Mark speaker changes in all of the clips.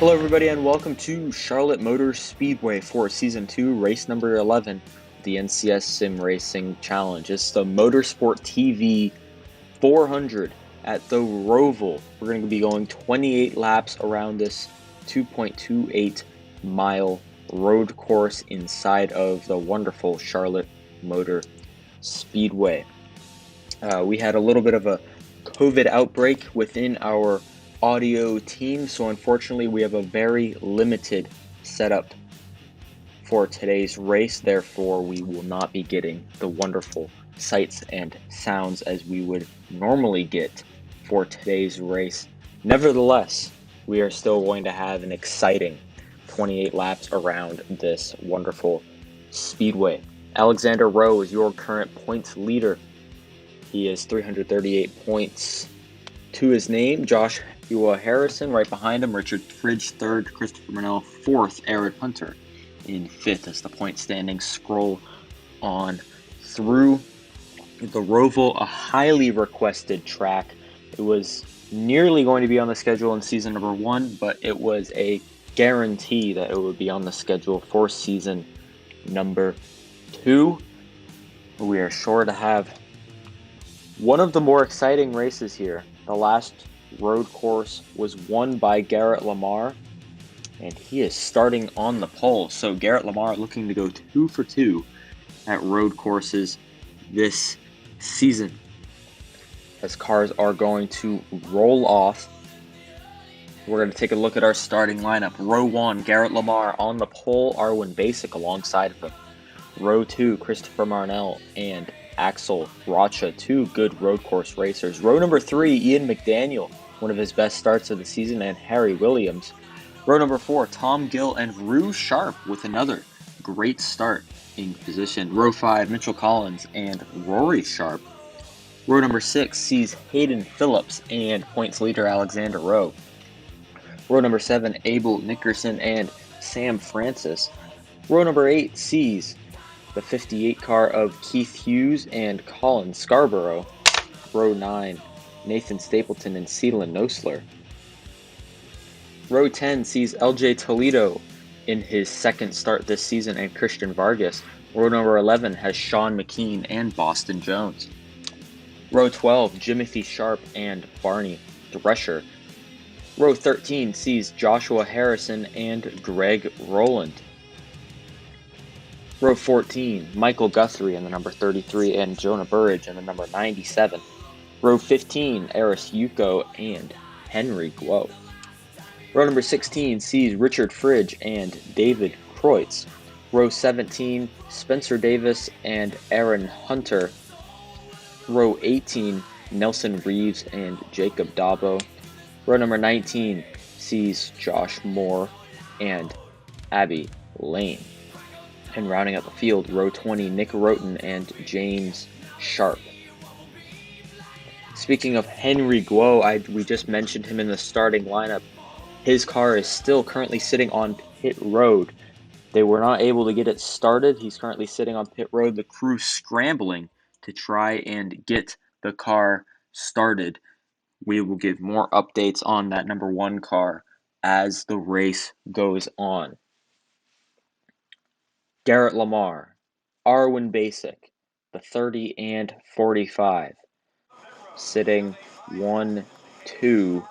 Speaker 1: Hello everybody and welcome to Charlotte Motor Speedway for Season 2, race number 11, the NCS SimRacing Challenge. It's the Motorsport TV 400 at the Roval. We're going to be going 28 laps around this 2.28 mile road course inside of the wonderful Charlotte Motor Speedway. We had a little bit of a COVID outbreak within our audio team, so unfortunately we have a very limited setup for today's race. Therefore, we will not be getting the wonderful sights and sounds as we would normally get for today's race. Nevertheless, we are still going to have an exciting 28 laps around this wonderful speedway. Alexander Rowe is your current points leader. He has 338 points to his name. Joshua Harrison right behind him. Richard Fridge third. Christopher Manell fourth. Aaron Hunter in fifth as the point standings scroll on through. The Roval, a highly requested track. It was nearly going to be on the schedule in season number 1, but it was a guarantee that it would be on the schedule for season number 2. We are sure to have one of the more exciting races here. The last road course was won by Garrett Lamar, and he is starting on the pole. So Garrett Lamar looking to go 2 for 2 at road courses this season, as cars are going to roll off. We're going to take a look at our starting lineup. Row 1, Garrett Lamar on the pole, Arwen Basic alongside of him. Row 2, Christopher Marnell and Axel Rocha, two good road course racers. Row number 3, Ian McDaniel, one of his best starts of the season, and Harry Williams. Row number 4, Tom Gill and Rue Sharp with another great start in position. Row 5, Mitchell Collins and Rory Sharp. Row number 6 sees Hayden Phillips and points leader Alexander Rowe. Row number 7, Abel Nickerson and Sam Francis. Row number 8 sees the 58 car of Keith Hughes and Colin Scarborough. Row 9, Nathan Stapleton and Celan Nosler. Row 10 sees LJ Toledo in his second start this season and Christian Vargas. Row number 11 has Sean McKean and Boston Jones. Row 12, Jimothy Sharp and Barney Drescher. Row 13 sees Joshua Harrison and Greg Rowland. Row 14, Michael Guthrie in the number 33 and Jonah Burridge in the number 97. Row 15, Eris Yuko and Henry Guo. Row number 16 sees Richard Fridge and David Kreutz. Row 17, Spencer Davis and Aaron Hunter. Row 18, Nelson Reeves and Jacob Dabo. Row number 19 sees Josh Moore and Abby Lane. And rounding out the field, row 20, Nick Roten and James Sharp. Speaking of Henry Guo, we just mentioned him in the starting lineup. His car is still currently sitting on pit road. They were not able to get it started. He's currently sitting on pit road. The crew scrambling to try and get the car started. We will give more updates on that number 1 car as the race goes on. Garrett Lamar, Arwen Basic, the 30 and 45, sitting 1, 2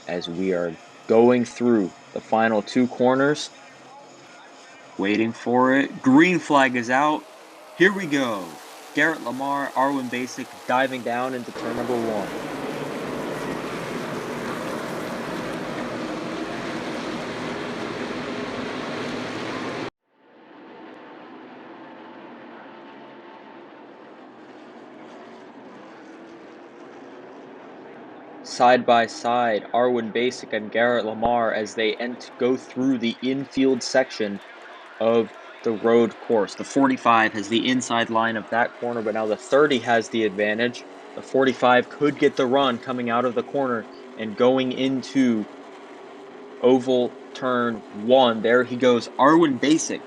Speaker 1: as we are going through the final 2 corners. Waiting for it. Green flag is out. Here we go. Garrett Lamar, Arwen Basic diving down into turn number 1. Side by side, Arwen Basic and Garrett Lamar as they go through the infield section of the road course. The 45 has the inside line of that corner, but now the 30 has the advantage. The 45 could get the run coming out of the corner and going into oval turn 1. There he goes. Arwen Basic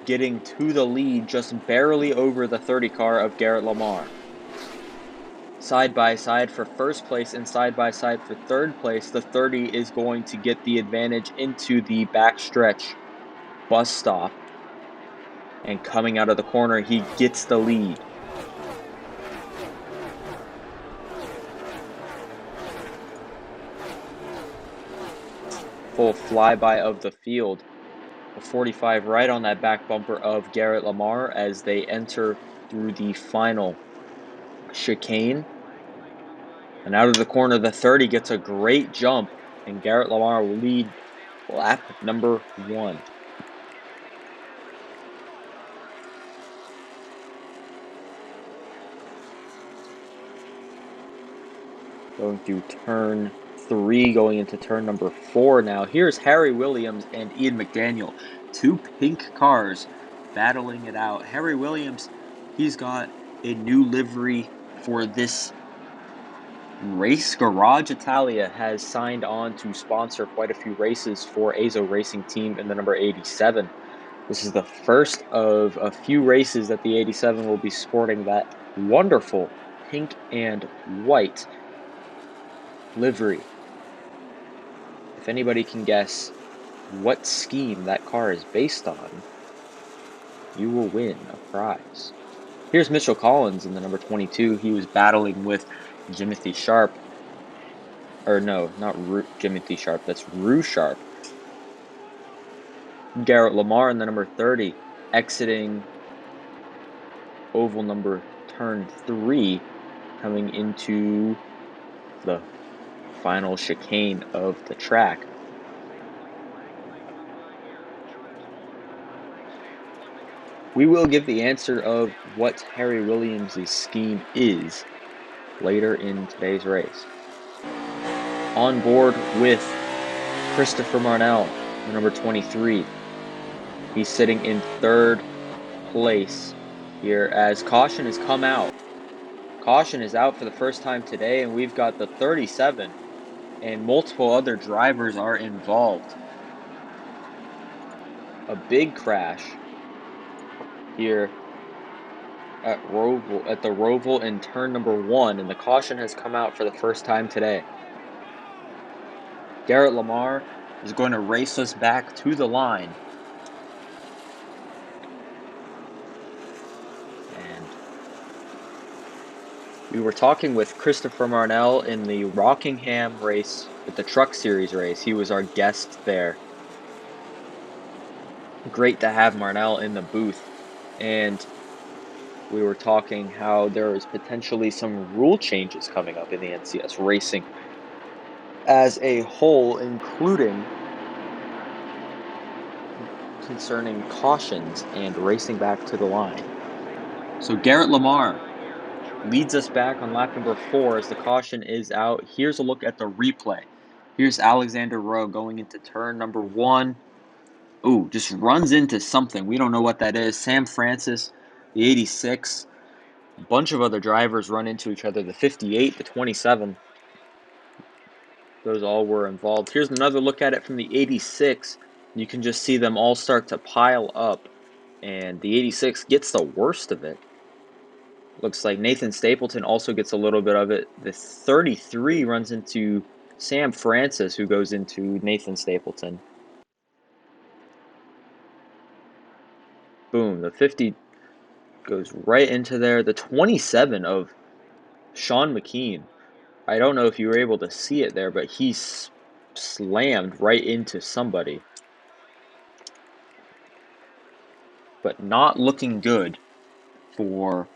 Speaker 1: getting to the lead just barely over the 30 car of Garrett Lamar. side by side for first place and side by side for third place. The 30 is going to get the advantage into the backstretch bus stop. And coming out of the corner, he gets the lead. Full flyby of the field. A 45 right on that back bumper of Garrett Lamar as they enter through the final chicane. And out of the corner, the 30 gets a great jump, and Garrett Lamar will lead lap number 1. Going through turn 3, going into turn number 4 now. Here's Harry Williams and Ian McDaniel, 2 pink cars battling it out. Harry Williams, he's got a new livery for this race. Garage Italia has signed on to sponsor quite a few races for Azo Racing Team in the number 87. This is the first of a few races that the 87 will be sporting that wonderful pink and white livery. If anybody can guess what scheme that car is based on, you will win a prize. Here's Mitchell Collins in the number 22. He was battling with Jimothy Sharp. Or no, not Jimothy Sharp. That's Rue Sharp. Garrett Lamar in the number 30, exiting oval number turn 3, coming into the final chicane of the track. We will give the answer of what Harry Williams' scheme is later in today's race. On board with Christopher Marnell, number 23. He's sitting in third place here as caution has come out. Caution is out for the first time today, and we've got the 37, and multiple other drivers are involved. A big crash here at the Roval in turn number 1, and the caution has come out for the first time today. Garrett Lamar is going to race us back to the line. And we were talking with Christopher Marnell in the Rockingham race, at the Truck Series race. He was our guest there. Great to have Marnell in the booth. And we were talking how there is potentially some rule changes coming up in the NCS racing as a whole, including concerning cautions and racing back to the line. So Garrett Lamar leads us back on lap number 4 as the caution is out. Here's a look at the replay. Here's Alexander Rowe going into turn number 1. Ooh, just runs into something. We don't know what that is. Sam Francis, the 86. A bunch of other drivers run into each other. The 58, the 27. Those all were involved. Here's another look at it from the 86. You can just see them all start to pile up. And the 86 gets the worst of it. Looks like Nathan Stapleton also gets a little bit of it. The 33 runs into Sam Francis, who goes into Nathan Stapleton. Boom. The 50 goes right into there. The 27 of Sean McKean. I don't know if you were able to see it there, but he slammed right into somebody. But not looking good for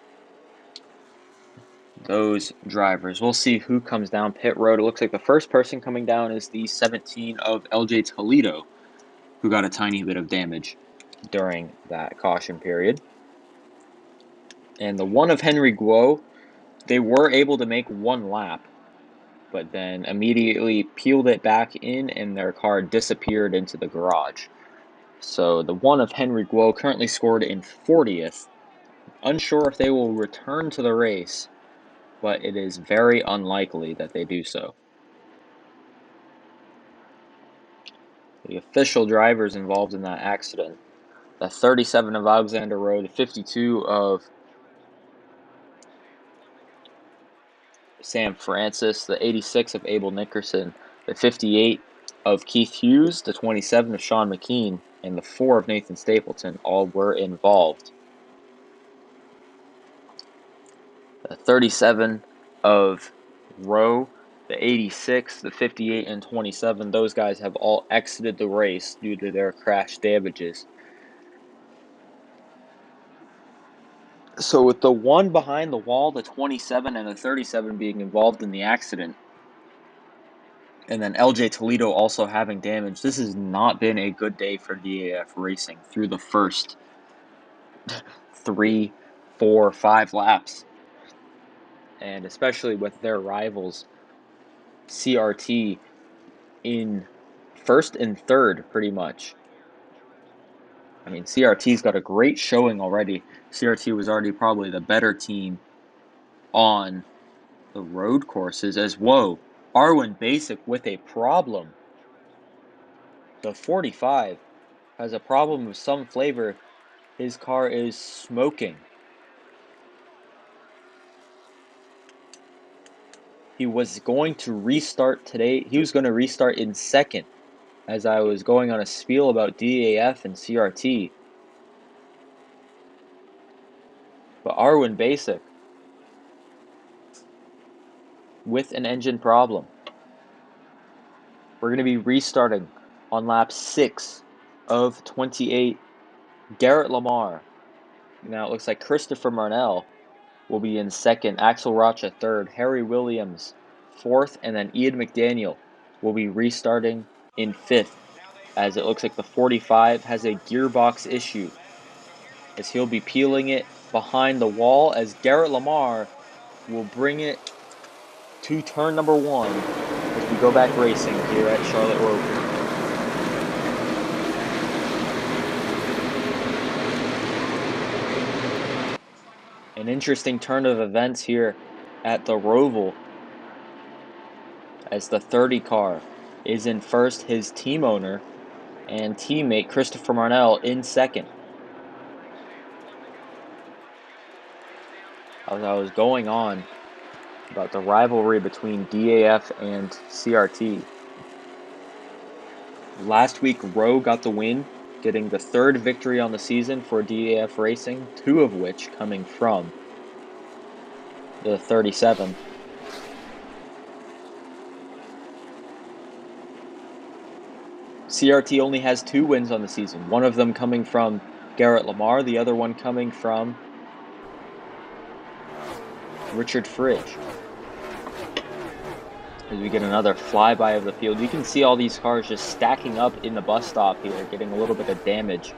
Speaker 1: those drivers. We'll see who comes down pit road. It looks like the first person coming down is the 17 of LJ Toledo, who got a tiny bit of damage during that caution period. And the 1 of Henry Guo, they were able to make one lap, but then immediately peeled it back in and their car disappeared into the garage. So the 1 of Henry Guo currently scored in 40th. Unsure if they will return to the race, but it is very unlikely that they do so. The official drivers involved in that accident: the 37 of Alexander Rowe, the 52 of Sam Francis, the 86 of Abel Nickerson, the 58 of Keith Hughes, the 27 of Sean McKean, and the 4 of Nathan Stapleton all were involved. The 37 of Rowe, the 86, the 58, and 27, those guys have all exited the race due to their crash damages. So with the one behind the wall, the 27 and the 37 being involved in the accident, and then LJ Toledo also having damage, this has not been a good day for DAF Racing through the first 3, 4, 5 laps. And especially with their rivals, CRT, in first and third, pretty much. I mean, CRT's got a great showing already. CRT was already probably the better team on the road courses as whoa. Arwen Basic with a problem. The 45 has a problem of some flavor. His car is smoking. He was going to restart today. He was going to restart in second as I was going on a spiel about DAF and CRT. But Arwen Basic with an engine problem. We're going to be restarting on lap 6 of 28. Garrett Lamar. Now it looks like Christopher Marnell will be in second, Axel Rocha third, Harry Williams fourth, and then Ian McDaniel will be restarting in fifth, as it looks like the 45 has a gearbox issue, as he'll be peeling it behind the wall, as Garrett Lamar will bring it to turn number 1 as we go back racing here at Charlotte Roval. An interesting turn of events here at the Roval, as the 30 car is in first, his team owner and teammate Christopher Marnell in second. As I was going on about the rivalry between DAF and CRT, last week Rowe got the win, getting the 3rd victory on the season for DAF Racing, 2 of which coming from the 37. CRT only has 2 wins on the season, one of them coming from Garrett Lamar, the other one coming from Richard Fridge. As we get another flyby of the field, you can see all these cars just stacking up in the bus stop here, getting a little bit of damage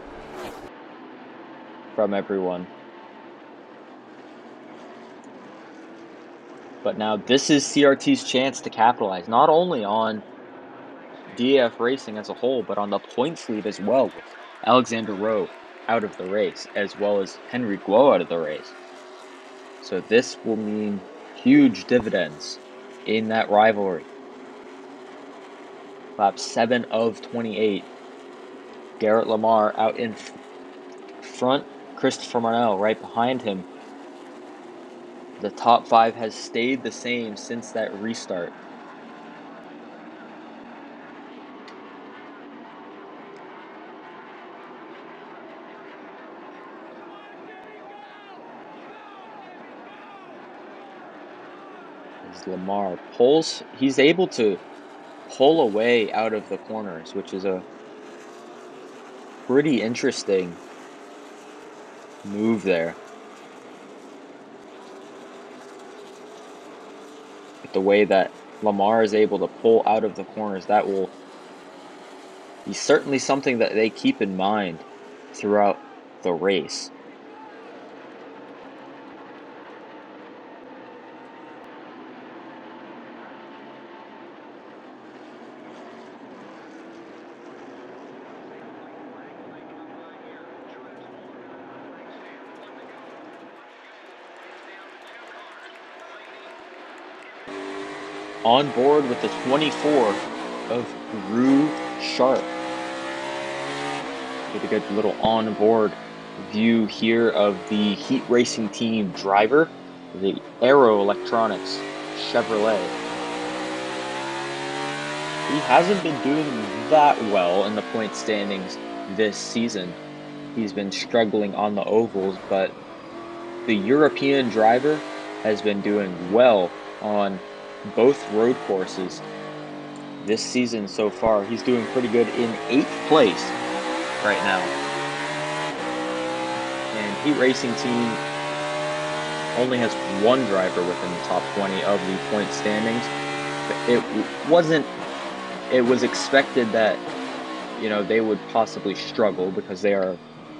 Speaker 1: from everyone. But now this is CRT's chance to capitalize, not only on DAF Racing as a whole, but on the points lead as well, with Alexander Rowe out of the race, as well as Henry Guo out of the race. So this will mean huge dividends in that rivalry. Lap 7 of 28. Garrett Lamar out in front, Christopher Marnell right behind him. The top 5 has stayed the same since that restart. As Lamar pulls, he's able to pull away out of the corners, which is a pretty interesting move there. With the way that Lamar is able to pull out of the corners, that will be certainly something that they keep in mind throughout the race. On board with the 24 of Drew Sharp. Get a good little on-board view here of the Heat Racing Team driver, the Aero Electronics Chevrolet. He hasn't been doing that well in the point standings this season. He's been struggling on the ovals, but the European driver has been doing well on both road courses this season so far. He's doing pretty good in 8th place right now. And Heat Racing Team only has one driver within the top 20 of the point standings. It was expected that, they would possibly struggle because they are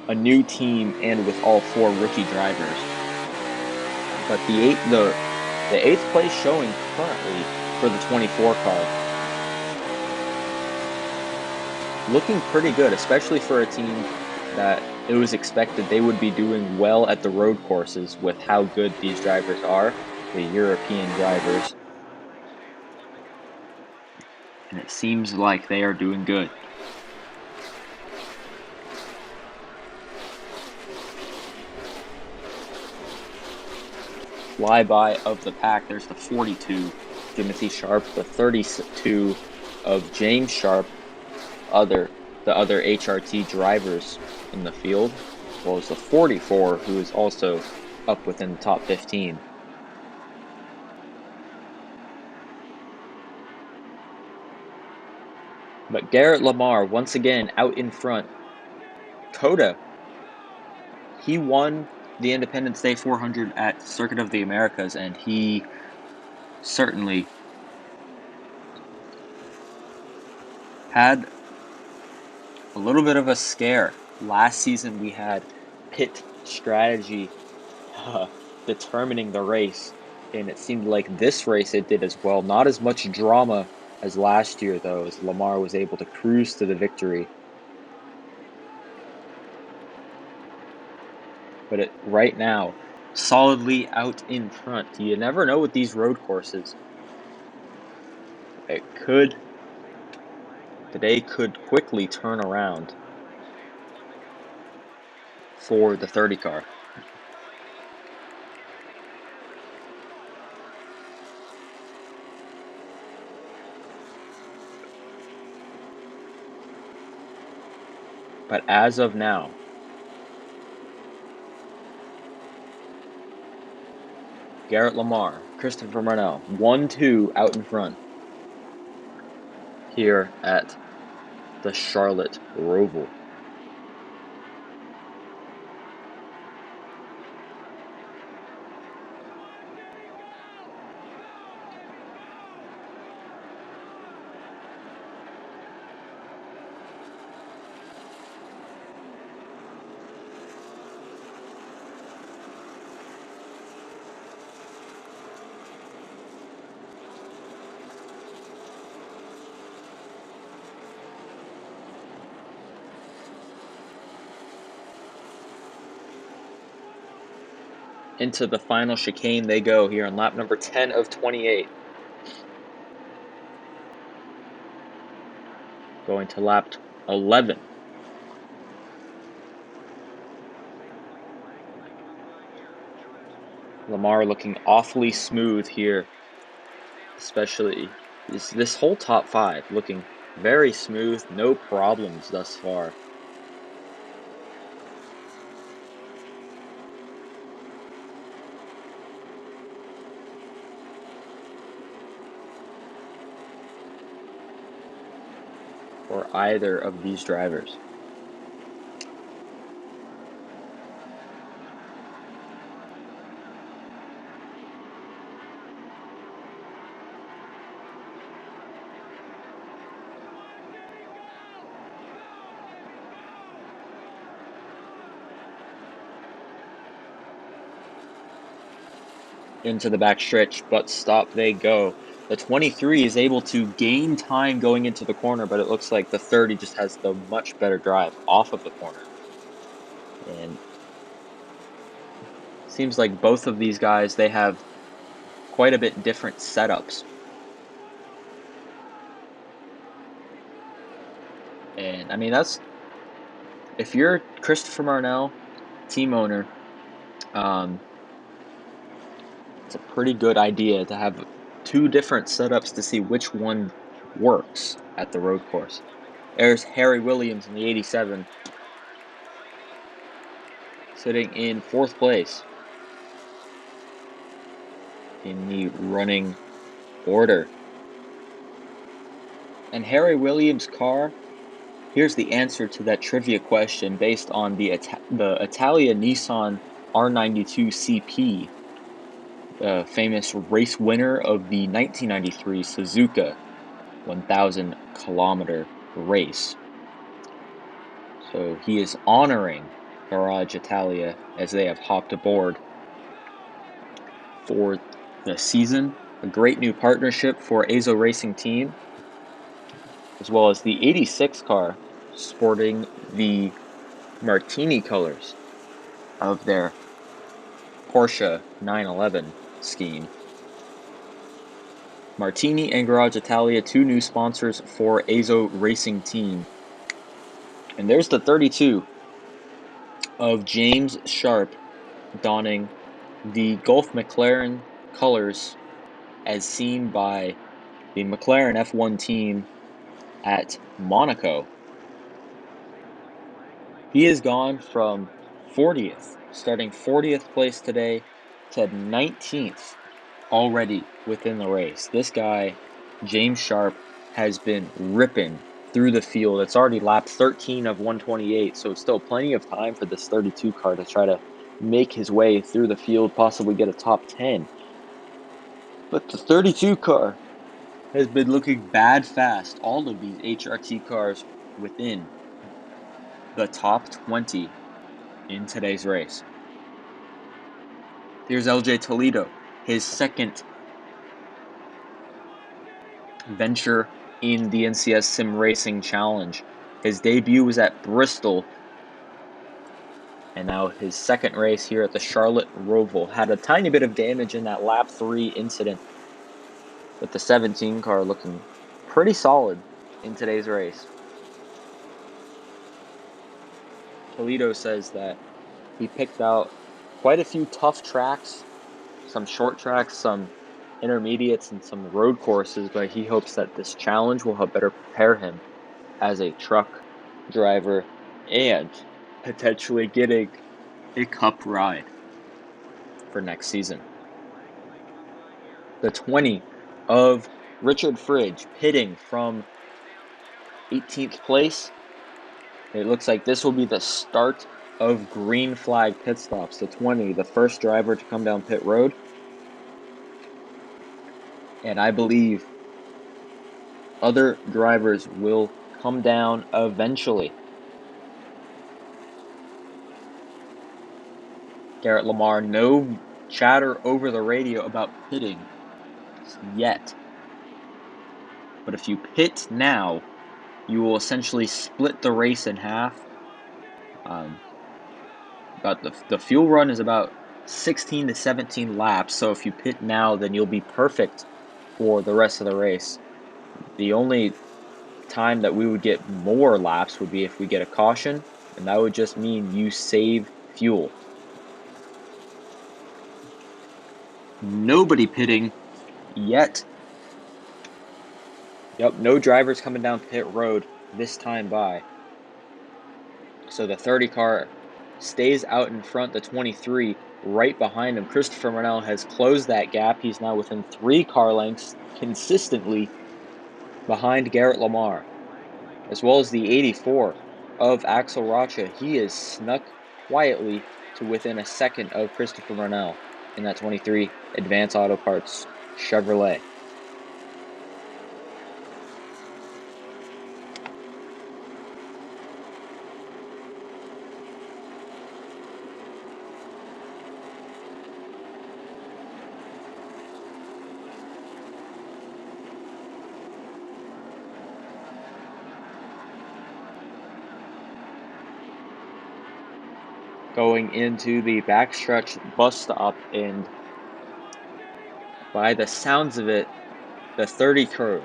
Speaker 1: a new team and with all 4 rookie drivers. But the 8th place showing currently for the 24 car, looking pretty good, especially for a team that it was expected they would be doing well at the road courses with how good these drivers are, the European drivers. And it seems like they are doing good. Flyby of the pack, there's the 42, Timothy Sharp, the 32 of James Sharp, the other HRT drivers in the field, as well as the 44, who is also up within the top 15. But Garrett Lamar, once again, out in front. Coda, he won the Independence Day 400 at Circuit of the Americas, and he certainly had a little bit of a scare. Last season we had pit strategy determining the race, and it seemed like this race it did as well. Not as much drama as last year, though, as Lamar was able to cruise to the victory. But right now, solidly out in front. You never know with these road courses. Today could quickly turn around for the 30 car. But as of now, Garrett Lamar, Christopher Marnell, 1-2 out in front here at the Charlotte Roval. Into the final chicane they go here on lap number 10 of 28. Going to lap 11. Lamar looking awfully smooth here, especially this whole top 5 looking very smooth, no problems thus far. For either of these drivers. Into the back stretch, but stop they go. The 23 is able to gain time going into the corner, but it looks like the 30 just has the much better drive off of the corner. And seems like both of these guys, they have quite a bit different setups. And I mean, if you're Christopher Marnell, team owner, it's a pretty good idea to have two different setups to see which one works at the road course. There's Harry Williams in the 87, sitting in 4th place in the running order. And Harry Williams' car, here's the answer to that trivia question based on the Italia Nissan R92 CP, the famous race winner of the 1993 Suzuka 1,000 kilometer race. So he is honoring Garage Italia as they have hopped aboard for the season. A great new partnership for Azo Racing Team, as well as the 86 car sporting the Martini colors of their Porsche 911 scheme. Martini and Garage Italia, two new sponsors for Azo Racing Team. And there's the 32 of James Sharp donning the Gulf McLaren colors as seen by the McLaren F1 team at Monaco. He has gone from 40th, starting 40th place today, to 19th already within the race. This guy, James Sharp, has been ripping through the field. It's already lap 13 of 128, so it's still plenty of time for this 32 car to try to make his way through the field, possibly get a top 10. But the 32 car has been looking bad fast. All of these HRT cars within the top 20 in today's race. Here's LJ Toledo, his second venture in the NCS Sim Racing Challenge. His debut was at Bristol, and now his second race here at the Charlotte Roval. Had a tiny bit of damage in that lap 3 incident, with the 17 car looking pretty solid in today's race. Toledo says that he picked out quite a few tough tracks, some short tracks, some intermediates, and some road courses, but he hopes that this challenge will help better prepare him as a truck driver and potentially getting a cup ride for next season. The 20 of Richard Fridge pitting from 18th place. It looks like this will be the start of green flag pit stops. The 20, the first driver to come down pit road. And I believe other drivers will come down eventually. Garrett Lamar, no chatter over the radio about pitting yet. But if you pit now, you will essentially split the race in half. About the fuel run is about 16 to 17 laps. So if you pit now, then you'll be perfect for the rest of the race. The only time that we would get more laps would be if we get a caution, and that would just mean you save fuel. Nobody pitting yet. Yep, no drivers coming down pit road this time by. So the 30 car stays out in front, the 23 right behind him. Christopher Mornell has closed that gap. He's now within 3 car lengths consistently behind Garrett Lamar, as well as the 84 of Axel Rocha. He is snuck quietly to within a second of Christopher Mornell in that 23 Advance Auto Parts Chevrolet. Going into the backstretch bus stop, and by the sounds of it, the 30 crew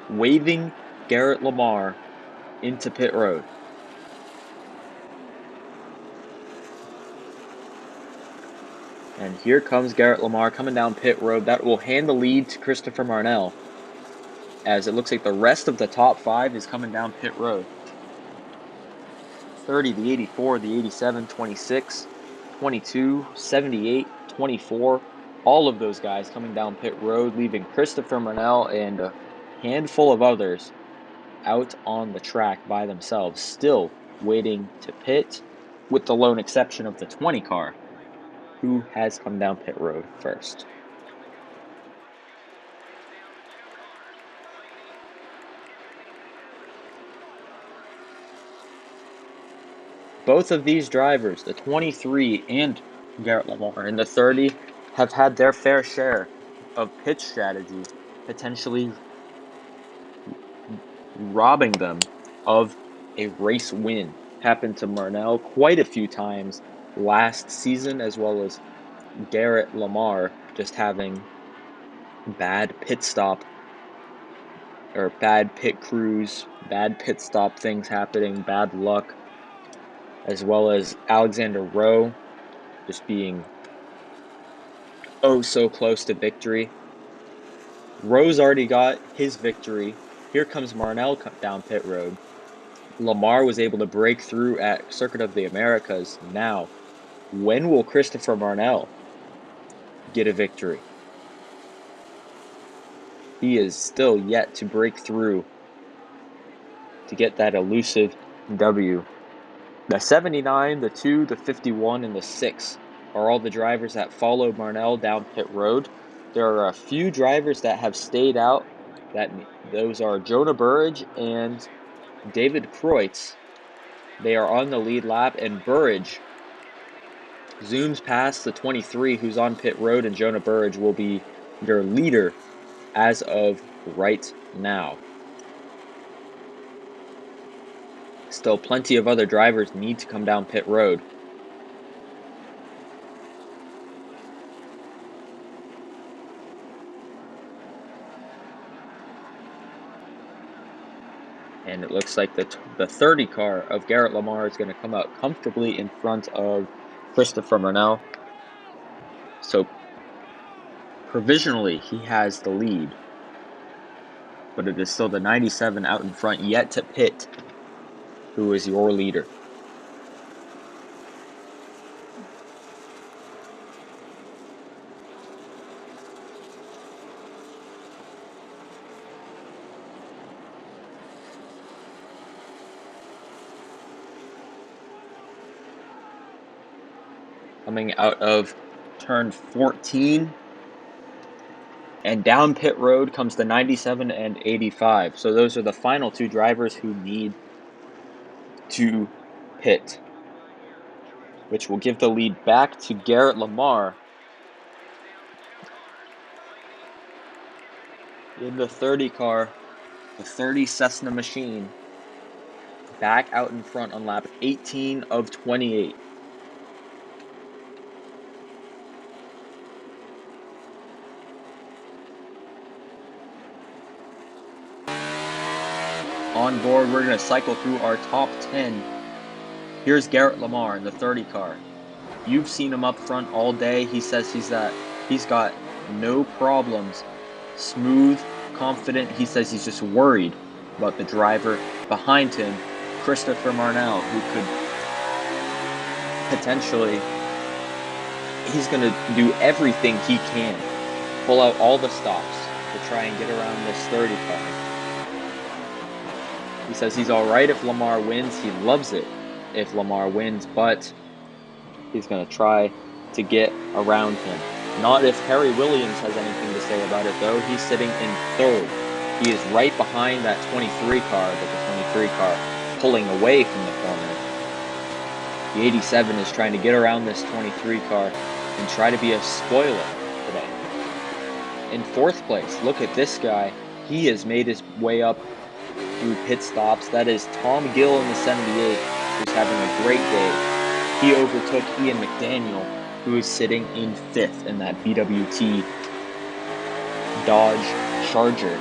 Speaker 1: waving Garrett Lamar into pit road. And here comes Garrett Lamar coming down pit road. That will hand the lead to Christopher Marnell, as it looks like the rest of the top 5 is coming down pit road. 30, the 84, the 87, 26, 22, 78, 24. All of those guys coming down pit road, leaving Christopher Marnell and a handful of others out on the track by themselves, still waiting to pit, with the lone exception of the 20 car, who has come down pit road first. Both of these drivers, the 23 and Garrett Lamar and the 30, have had their fair share of pit strategy, potentially robbing them of a race win. Happened to Marnell quite a few times last season, as well as Garrett Lamar just having bad pit stop or bad pit crews, bad pit stop things happening, bad luck, as well as Alexander Rowe just being oh so close to victory. Rowe's already got his victory. Here comes Marnell down pit road. Lamar was able to break through at Circuit of the Americas. Now, when will Christopher Marnell get a victory? He is still yet to break through to get that elusive W. The 79, the 2, the 51, and the 6 are all the drivers that followed Marnell down pit road. There are a few drivers that have stayed out. Those are Jonah Burridge and David Kreutz. They are on the lead lap, and Burridge zooms past the 23 who's on pit road, and Jonah Burridge will be your leader as of right now. Still plenty of other drivers need to come down pit road. And it looks like the 30 car of Garrett Lamar is going to come out comfortably in front of Christopher Marnell. So provisionally, he has the lead. But it is still the 97 out in front, yet to pit, who is your leader. Coming out of turn 14, and down pit road comes the 97 and 85. So those are the final 2 drivers who need to pit, which will give the lead back to Garrett Lamar in the 30 car, the 30 Cessna machine, back out in front on lap 18 of 28. On board, we're going to cycle through our top 10. Here's Garrett Lamar in the 30 car. You've seen him up front all day. He says he's got no problems. Smooth, confident. He says he's just worried about the driver behind him, Christopher Marnell, who could potentially, he's going to do everything he can, pull out all the stops to try and get around this 30 car. He says he's all right if Lamar wins. He loves it if Lamar wins, but he's going to try to get around him. Not if Harry Williams has anything to say about it, though. He's sitting in 3rd. He is right behind that 23 car, but the 23 car pulling away from the corner. The 87 is trying to get around this 23 car and try to be a spoiler today. In 4th place, look at this guy. He has made his way up through pit stops. That is Tom Gill in the 78, who's having a great day. He overtook Ian McDaniel, who is sitting in 5th in that BWT Dodge Charger.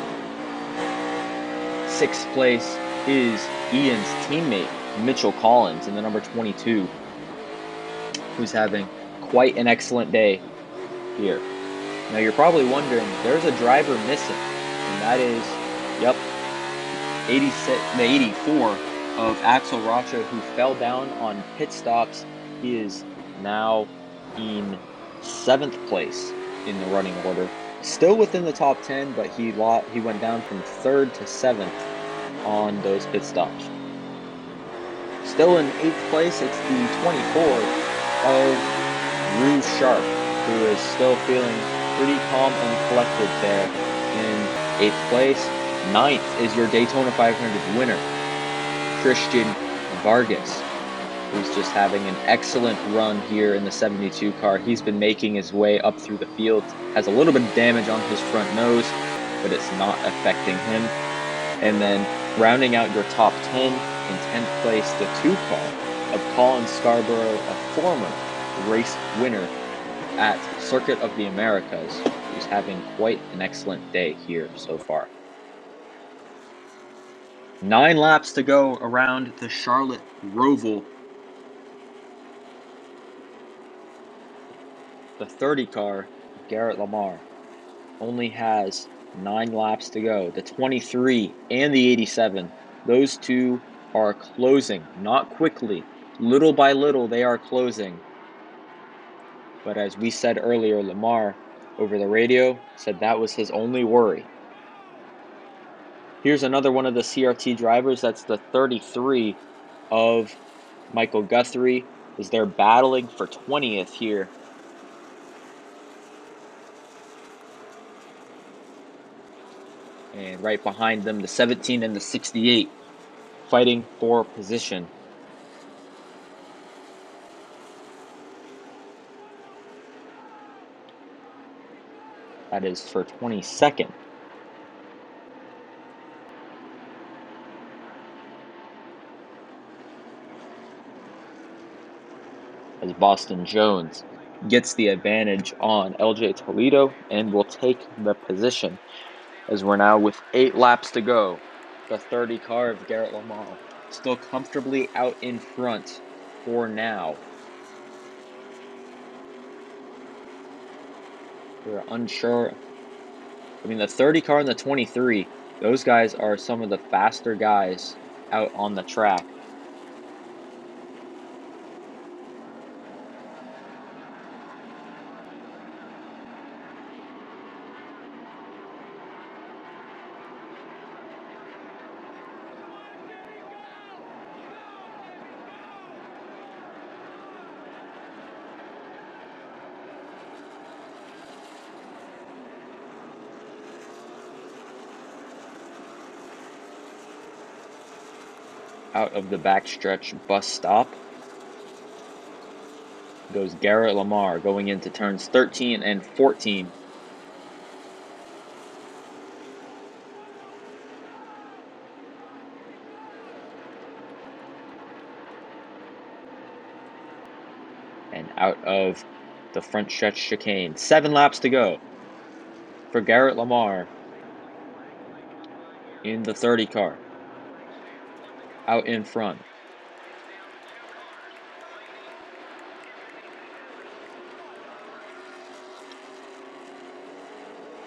Speaker 1: 6th place is Ian's teammate, Mitchell Collins, in the number 22, who's having quite an excellent day here. Now you're probably wondering, there's a driver missing, and that is, yep, 86, the 84 of Axel Rocha, who fell down on pit stops. He is now in 7th place in the running order, still within the top 10, but he went down from 3rd to 7th on those pit stops. Still in 8th place, it's the 24 of Rouge Sharp, who is still feeling pretty calm and collected there in 8th place. 9th is your Daytona 500 winner, Christian Vargas, who's just having an excellent run here in the 72 car. He's been making his way up through the field, has a little bit of damage on his front nose, but it's not affecting him. And then rounding out your top 10, in 10th place, the 2 car of Colin Scarborough, a former race winner at Circuit of the Americas, who's having quite an excellent day here so far. 9 laps to go around the Charlotte Roval. The 30 car, Garrett Lamar, only has 9 laps to go. The 23 and the 87, those two are closing, not quickly. Little by little, they are closing. But as we said earlier, Lamar, over the radio, said that was his only worry. Here's another one of the CRT drivers. That's the 33 of Michael Guthrie, as they're battling for 20th here. And right behind them, the 17 and the 68, fighting for position. That is for 22nd. As Boston Jones gets the advantage on LJ Toledo and will take the position, as we're now with 8 laps to go. The 30 car of Garrett Lamar still comfortably out in front for now. We're unsure. I mean, the 30 car and the 23, those guys are some of the faster guys out on the track. Out of the backstretch bus stop goes Garrett Lamar, going into turns 13 and 14. And out of the front stretch chicane. 7 laps to go for Garrett Lamar in the 30 car. Out in front.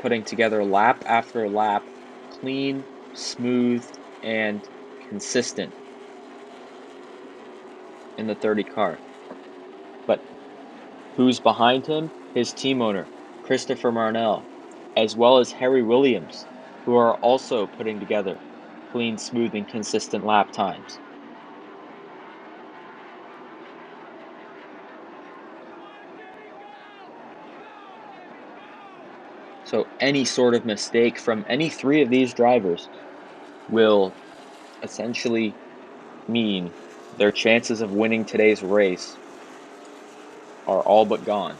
Speaker 1: Putting together lap after lap, clean, smooth, and consistent in the 30 car. But who's behind him? His team owner, Christopher Marnell, as well as Harry Williams, who are also putting together clean, smooth, and consistent lap times. So any sort of mistake from any 3 of these drivers will essentially mean their chances of winning today's race are all but gone.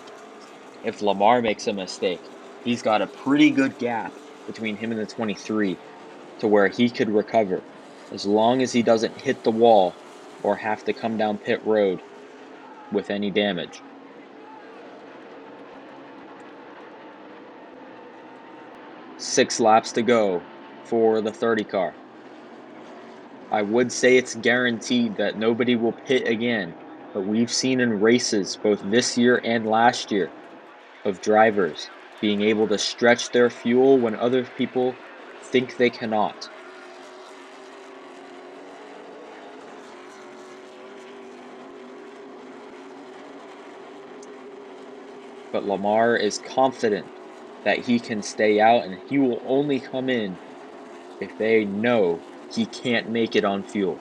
Speaker 1: If Lamar makes a mistake, he's got a pretty good gap between him and the 23 to where he could recover, as long as he doesn't hit the wall or have to come down pit road with any damage. Six laps to go for the 30 car. I would say it's guaranteed that nobody will pit again, But we've seen in races, both this year and last year, of drivers being able to stretch their fuel when other people think they cannot. But Lamar is confident that he can stay out, and he will only come in if they know he can't make it on fuel.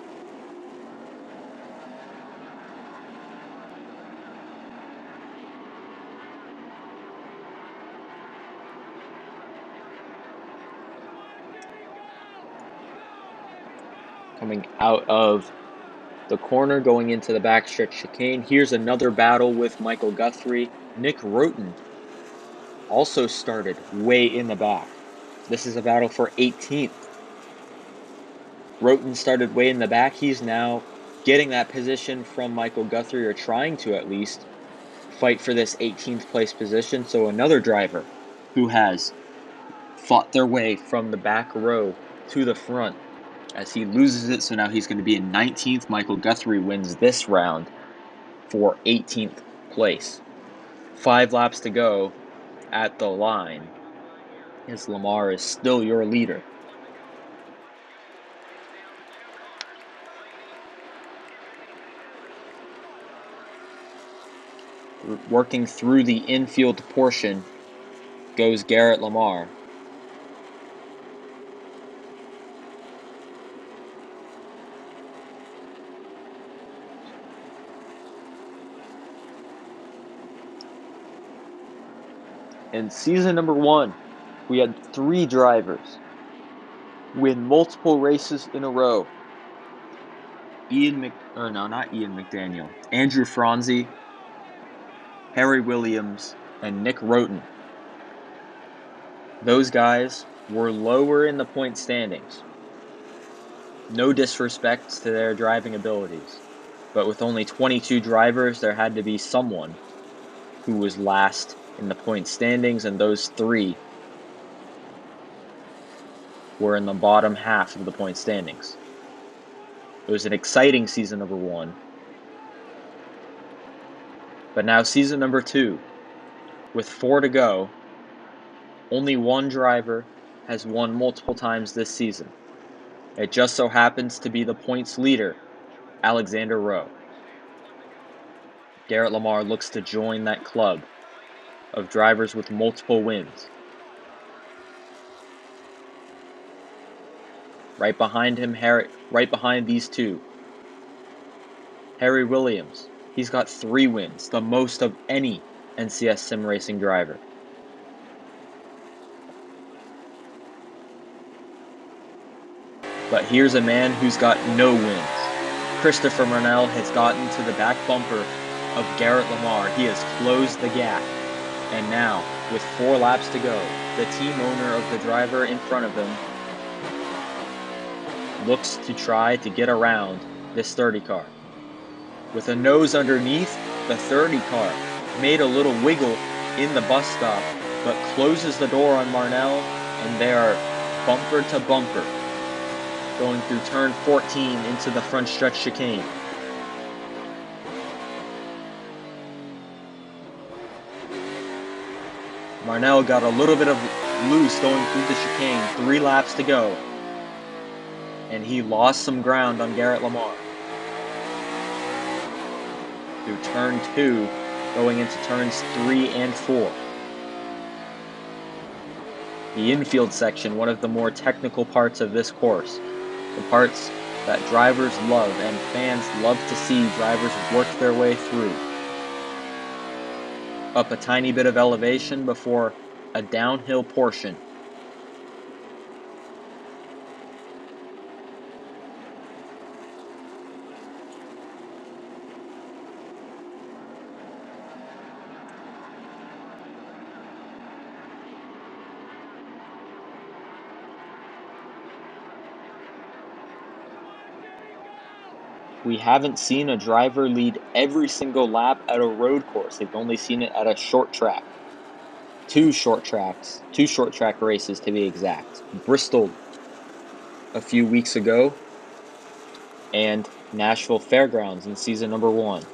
Speaker 1: Coming out of the corner, going into the backstretch chicane. Here's another battle with Michael Guthrie. Nick Roten also started way in the back. This is a battle for 18th. Roten started way in the back. He's now getting that position from Michael Guthrie, or trying to at least fight for this 18th place position. So another driver who has fought their way from the back row to the front as he loses it. So now he's going to be in 19th. Michael Guthrie wins this round for 18th place. 5 laps to go at the line, as Lamar is still your leader. Working through the infield portion goes Garrett Lamar. In season number 1, we had 3 drivers win multiple races in a row. Andrew Franzi, Harry Williams, and Nick Roten. Those guys were lower in the point standings. No disrespect to their driving abilities, but with only 22 drivers, there had to be someone who was last in the point standings, and those 3 were in the bottom half of the point standings. It was an exciting season number 1. But now season number 2, with 4 to go, only 1 driver has won multiple times this season. It just so happens to be the points leader, Alexander Rowe. Garrett Lamar looks to join that club of drivers with multiple wins. Right behind him, right behind these 2, Harry Williams. He's got 3 wins, the most of any NCS SimRacing driver. But here's a man who's got no wins. Christopher Marnell has gotten to the back bumper of Garrett Lamar. He has closed the gap. And now, with 4 laps to go, the team owner of the driver in front of him looks to try to get around this 30 car. With a nose underneath, the 30 car made a little wiggle in the bus stop, but closes the door on Marnell, and they are bumper to bumper, going through turn 14 into the front stretch chicane. Marnell got a little bit of loose going through the chicane, 3 laps to go, and he lost some ground on Garrett Lamar. Through turn 2, going into turns 3 and 4. The infield section, one of the more technical parts of this course. The parts that drivers love and fans love to see drivers work their way through. Up a tiny bit of elevation before a downhill portion. We haven't seen a driver lead every single lap at a road course. They've only seen it at a short track. 2 short track races to be exact. Bristol a few weeks ago, and Nashville Fairgrounds in season number 1.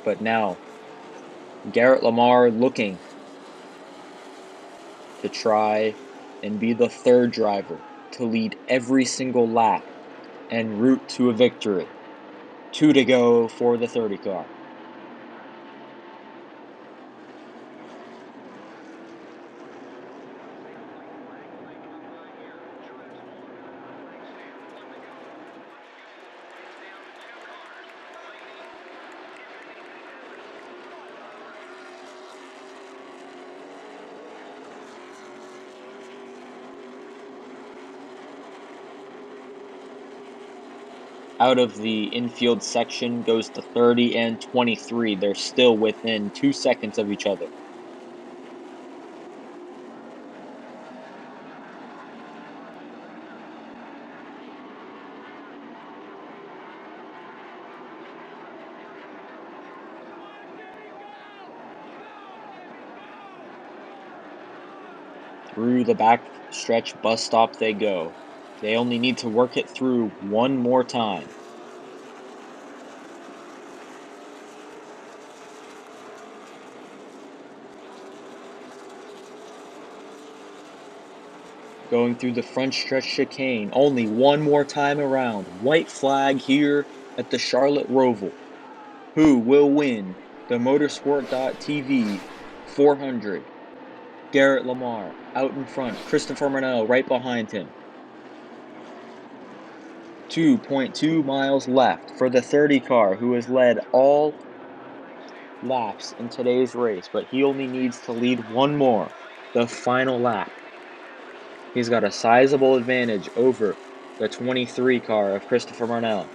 Speaker 1: But now, Garrett Lamar looking to try and be the third driver to lead every single lap en route to a victory. 2 to go for the 30 car. Out of the infield section goes the 30 and 23. They're still within 2 seconds of each other. Through the backstretch bus stop they go. They only need to work it through one more time. Going through the front stretch chicane, only one more time around. White flag here at the Charlotte Roval. Who will win the Motorsport.TV 400? Garrett Lamar out in front. Christopher Marnell right behind him. 2.2 miles left for the 30 car, who has led all laps in today's race, but he only needs to lead one more, the final lap. He's got a sizable advantage over the 23 car of Christopher Marnell.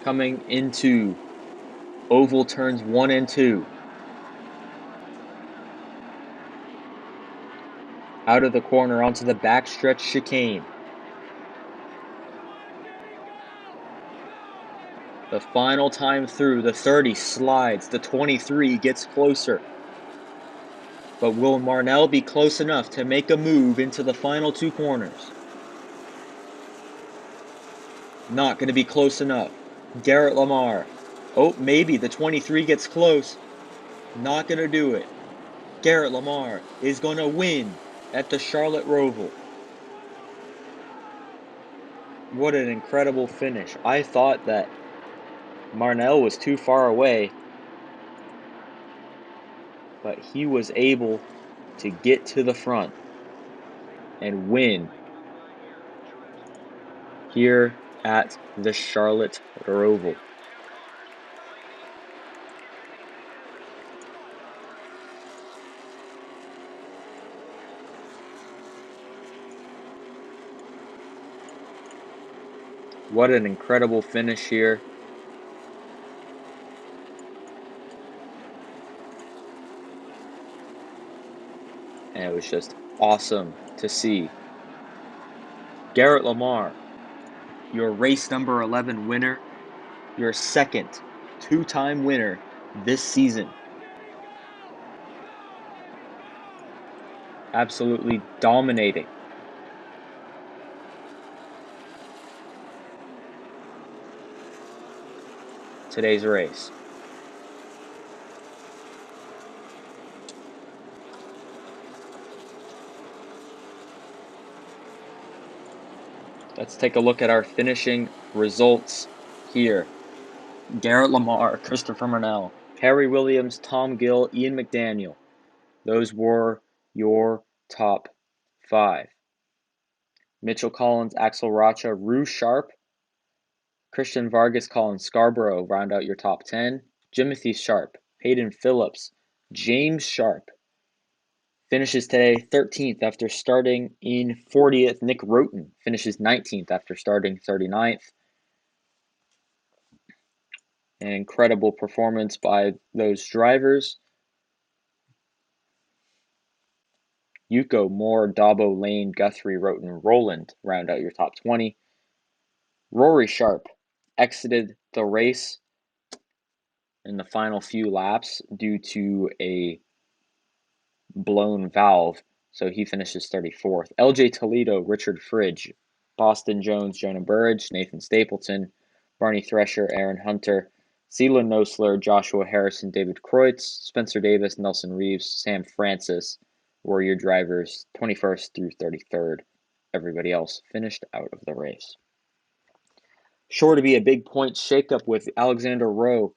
Speaker 1: Coming into oval turns 1 and 2. Out of the corner onto the backstretch chicane. The final time through, the 30 slides, the 23 gets closer. But will Marnell be close enough to make a move into the final 2 corners? Not going to be close enough. Garrett Lamar. Oh, maybe the 23 gets close. Not going to do it. Garrett Lamar is going to win at the Charlotte Roval. What an incredible finish. I thought that Marnell was too far away, but he was able to get to the front and win here at the Charlotte Roval. What an incredible finish here. And it was just awesome to see. Garrett Lamar, your race number 11 winner, your second 2-time winner this season. Absolutely dominating today's race. Let's take a look at our finishing results here. Garrett Lamar, Christopher Marnell, Harry Williams, Tom Gill, Ian McDaniel. Those were your top 5. Mitchell Collins, Axel Rocha, Rue Sharp, Christian Vargas, Colin Scarborough round out your top 10. Jimothy Sharp, Hayden Phillips, James Sharp finishes today 13th after starting in 40th. Nick Roten finishes 19th after starting 39th. An incredible performance by those drivers. Yuko, Moore, Dabo, Lane, Guthrie, Roten, Roland round out your top 20. Rory Sharp exited the race in the final few laps due to a blown valve, so he finishes 34th. LJ Toledo, Richard Fridge, Boston Jones, Jonah Burridge, Nathan Stapleton, Barney Thresher, Aaron Hunter, Celan Nosler, Joshua Harrison, David Kreutz, Spencer Davis, Nelson Reeves, Sam Francis were your drivers 21st through 33rd. Everybody else finished out of the race. Sure to be a big point shakeup with Alexander Rowe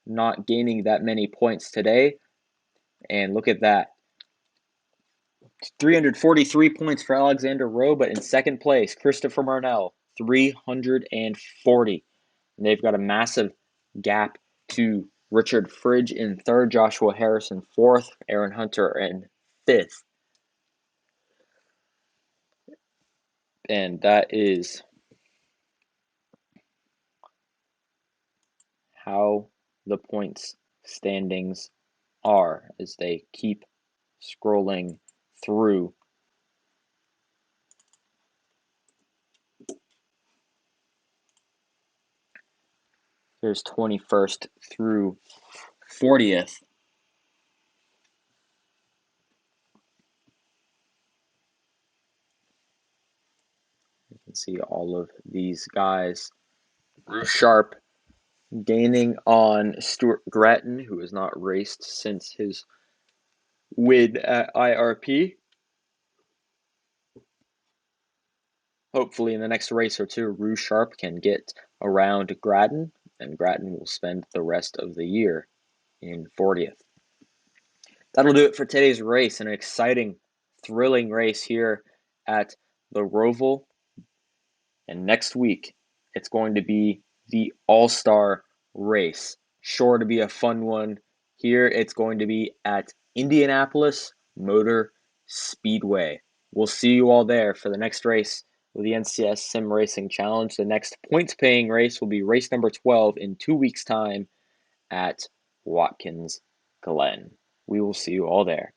Speaker 1: not gaining that many points today. And look at that. 343 points for Alexander Rowe, but in second place, Christopher Marnell, 340. And they've got a massive gap to Richard Fridge in third, Joshua Harrison fourth, Aaron Hunter in fifth. And that is how the points standings are as they keep scrolling through. There's 21st through 40th. You can see all of these guys. Bruce Sharp gaining on Stuart Gratton, who has not raced since his win at IRP. Hopefully in the next race or two, Bruce Sharp can get around Gratton, and Gratton will spend the rest of the year in 40th. That'll do it for today's race. An exciting, thrilling race here at the Roval. And next week, it's going to be the All-Star race. Sure to be a fun one. Here, it's going to be at Indianapolis Motor Speedway. We'll see you all there for the next race of the NCS Sim Racing Challenge. The next points-paying race will be race number 12 in 2 weeks' time at Watkins Glen. We will see you all there.